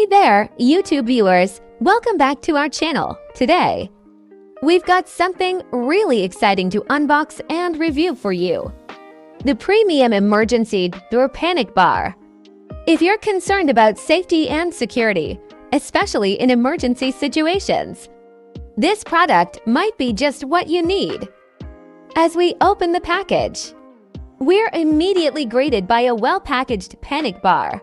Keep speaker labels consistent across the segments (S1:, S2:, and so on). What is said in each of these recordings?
S1: Hey there, YouTube viewers! Welcome back to our channel. Today, we've got something really exciting to unbox and review for you. The Premium Emergency Door Panic Bar. If you're concerned about safety and security, especially in emergency situations, this product might be just what you need. As we open the package, we're immediately greeted by a well-packaged panic bar.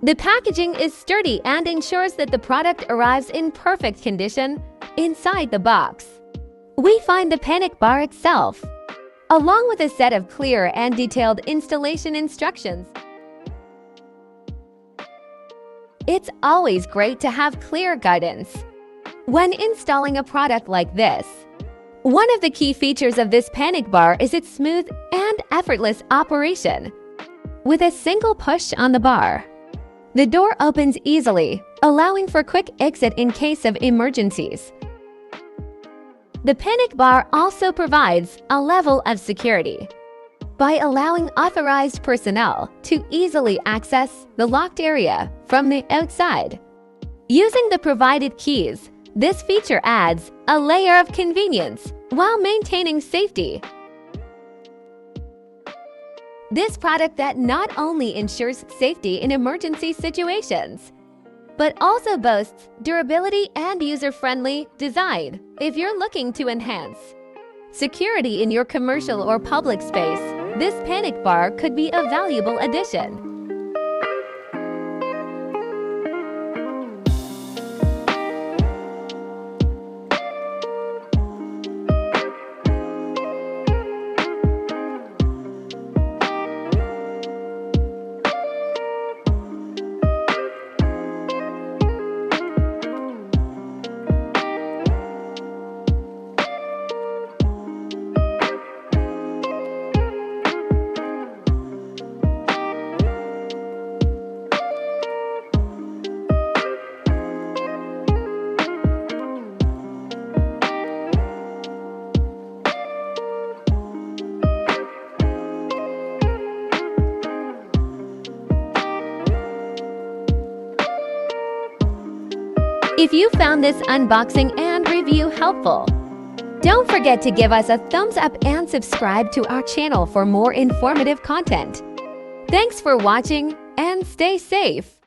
S1: The packaging is sturdy and ensures that the product arrives in perfect condition inside the box. We find the panic bar itself, along with a set of clear and detailed installation instructions. It's always great to have clear guidance when installing a product like this. One of the key features of this panic bar is its smooth and effortless operation. With a single push on the bar, the door opens easily, allowing for quick exit in case of emergencies. The panic bar also provides a level of security by allowing authorized personnel to easily access the locked area from the outside. Using the provided keys, this feature adds a layer of convenience while maintaining safety. This product that not only ensures safety in emergency situations, but also boasts durability and user-friendly design. If you're looking to enhance security in your commercial or public space, this panic bar could be a valuable addition. If you found this unboxing and review helpful, don't forget to give us a thumbs up and subscribe to our channel for more informative content. Thanks for watching and stay safe.